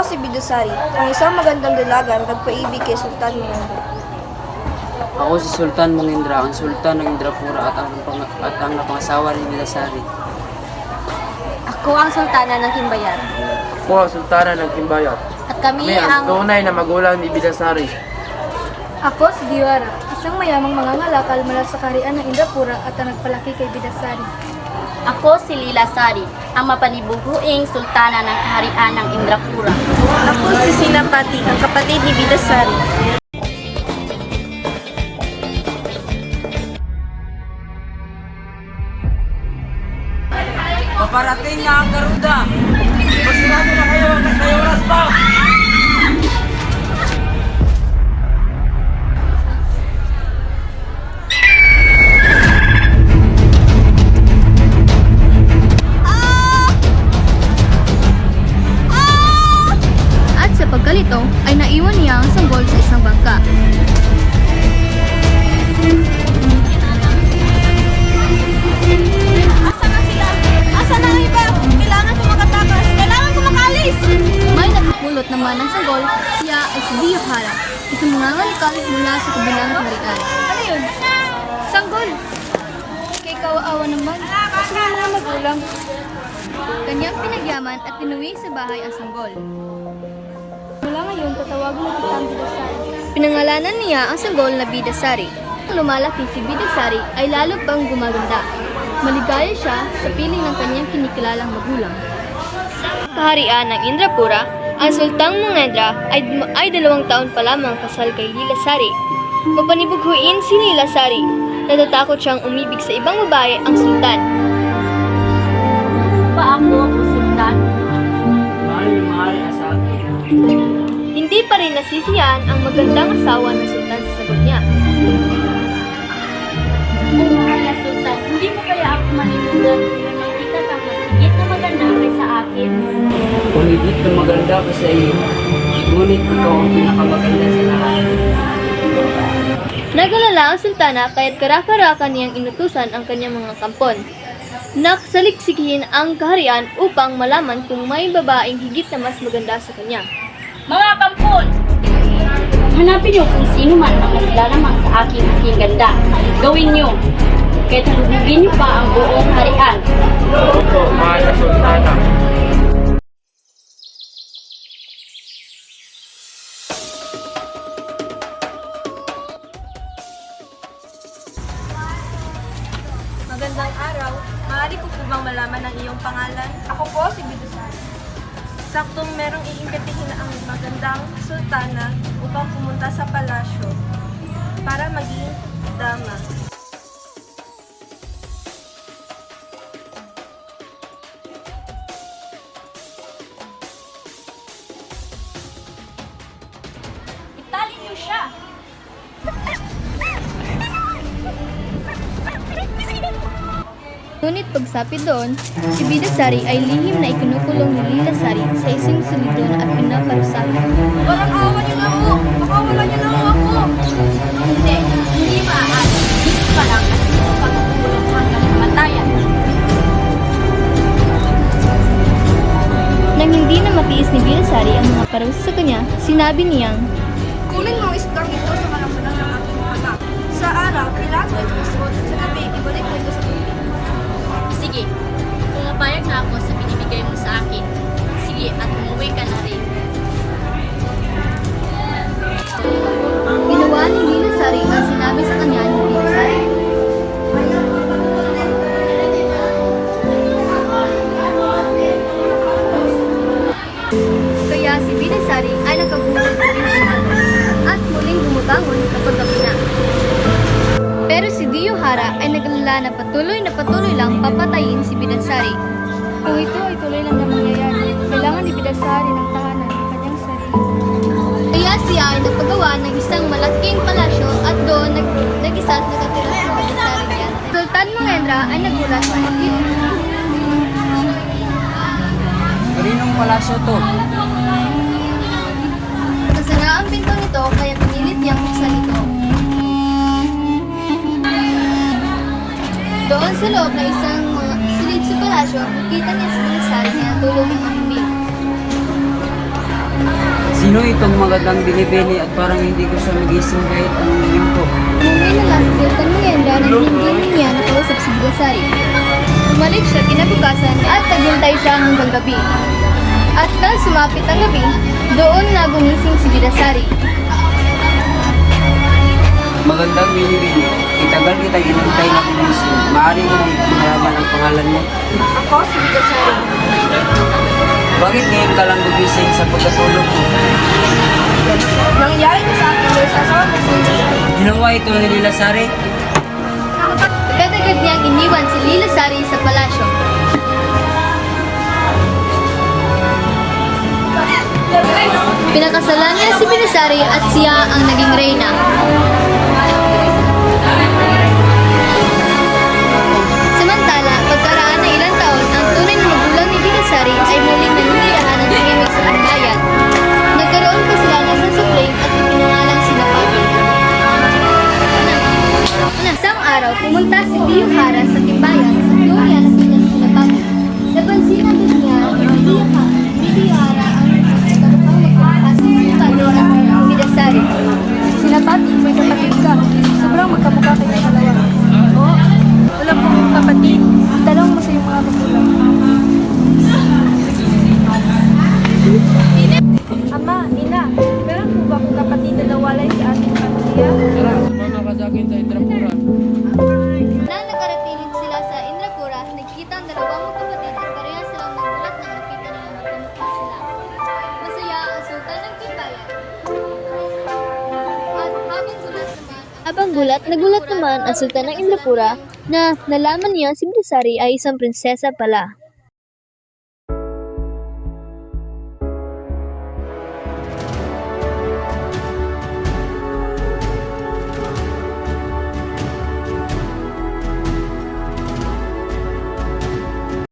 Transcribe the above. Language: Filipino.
si Bidasari, ang isang magandang dalaga na nagpaibig kay Sultan Mongendra. Ako si Sultan Mongendra, ang Sultan ng Indrapura at ang napangasawa ni Bidasari. Ako ang sultana ng Himbayat. Ako ang sultana ng Kimbayat. At kami Kami ang ang... tunay na magulang ni Bidasari. Ako si Diwara, isang mayamang mangangalakal mula sa kaharian ng Indrapura at ang nagpalaki kay Bidasari. Ako si Lila Sari, ang mapanibubuing sultana ng kaharian ng Indrapura. Ako si Sinapati, ang kapatid ni Bidasari. Paparating na ang Garuda! Masigado na kayo at may oras pa! At sa pagkalito ay naiwan niya ang sanggol sa isang bangka. Asa na sila? Asa na ang iba? Kailangan ko makatakas! Kailangan ko makalis! May nakapulot naman ang sanggol, siya ay si Diyohara, isang mangangalikal mula sa kabilang kaharian. Ano yun? Sanggol! Kay kawawa naman, kasi ng mga magulang. Kanyang pinagyaman at tinuwi sa bahay ang sanggol. Mula ngayon, tatawagin mo kitang Bidasari. Pinangalanan niya ang sanggol na Bidasari. Nang lumalaki si Bidasari ay lalo pang gumaganda. Maligaya siya sa piling ng kanyang kinikilalang magulang. Kaharian ng Indrapura, ang Sultang Mongendra ay 2 taon pa lamang kasal kay Lila Sari. Mapanibughuin si Lila Sari, natatakot siyang umibig sa ibang babae ang sultan. Pa ako, sultan? Mahal sa akin. Hindi pa rin nasisiyahan ang magandang asawa ng sultan sa sagot niya. Kung mahal na sultan, hindi mo kaya ako manimulan na nakita kang masigit na maganda kaysa akin? Kung higit na maganda ka sa iyo, ngunit ikaw ang pinakamaganda sa lahat. Nagalala ang sultana kaya't karaka-raka niyang inutusan ang kanyang mga kampon. Naksaliksikin ang kaharian upang malaman kung may babaeng higit na mas maganda sa kanya. Mga kampon! Hanapin niyo kung sino man ang mas lalamang sa aking ganda. Gawin niyo. Kahit halugugin niyo pa ang buong harian. Opo, mahal na sultana. Magandang araw. Maaari ko po bang malaman ang iyong pangalan? Ako po si Bidasari. Saktong merong iimbestigahin ang magandang sultana upang pumunta sa palasyo para maging dama. Itali niyo siya! Ngunit pagsapit doon, si Bidasari ay lihim na ikinukulong ni Lila Sari sa isang silidron at pinaparusahan. Walang awa niyo na mo! Makawala niyo na ako! Hindi maaari. Dito pa lang at dito pa makukulong hanggang kamatayan. Nang hindi na matiis ni Bidasari ang mga parusa sa kanya, sinabi niyang, Kunin mo ang isdang ito sa kalamunan ng aking anak. Sa araw, kailangan mo ito isuot at sa gabi, ibalik mo ito sa tubig. Sige, pumapayag na ako sa binibigay mo sa akin. Sige, at umuwi ka na rin. ginawa ni Lila Sari ang sinabi sa kanya ni Bidasari. Kaya si Bidasari ay nakabuhay sa at muling bumabangon kapag gabi na. Pero si Diyohara ay nagalala na patuloy lang papatayin si Bidasari. Kung ito ay tuloy lang na mangyayari, kailangan ni Bidasari ng tahanan ng kanyang sarili. Kaya siya ay nagpagawa ng isang malaking palasyo at doon nag-isa at nakatira si Bidasari niya. Sultan Mongendra ay nagulat sa bakit. Kaninong palasyo to? Nasara ang pinto nito kaya pinilit niyang buksan ito. Doon sa loob na isang mga silid sa palasyo, nakita niya si Bidasari na natulog ang himig. Sino itong magandang binibini at parang hindi ko siya magising kahit anong gawin ko? Umuwi na lang si Sultan Mungenda na hindi niya nakausap si Bidasari. Bumalik siya kinabukasan at naghintay siya hanggang gabi. At nang sumapit ang gabi, doon na gumising si Bidasari. Magandang binibini, itagal kita inantay na gumising. Maaari mo nang malaman ang pangalan mo. Ako si Bidasari. Bakit ngayon ka lang gumising sa pagkatulog mo? Nangyari ko sa akin sa asawa ko si Bidasari. Ginawa ito ni Lilasari? Agad-agad niyang iniwan si Lilasari sa palasyo. Pinakasalan niya si Bidasari at siya ang naging reyna. Samantala, pagkaraan ng ilang taon, ang tunay na magulang ni Bidasari ay muling nanunirahan ng tahimik sa bayan. Nagkaroon pa sila ng sasupling at ipinangalang Sinapati. Isang araw, pumunta si Tio Hara sa timbayan sa Gloria na si Sinapati. Napansin agad niya ni Tio Hara ang karumpang magpapakasang ng Bidasari. Sinapati, may kapatid ka. Sobrang magkamukha kayo sa dalawa. Oo, wala pong kapatid. Tanong mo sa iyong mga magulang. Ama, Ina, meron po ba kung kapatid na nawalay sa ating pamilya? Tara, sumama ka sa akin sa Indrapura. Nang nakarating sila sa Indrapura, nagkita ang dalawang magkapatid at pareha silang nagulat nang makita nilang magkamukha sila. Masaya ang sultan ng timbayan. At habang gulat, nagulat naman ang sultan ng Indrapura na nalaman niya si Bidasari ay isang prinsesa pala.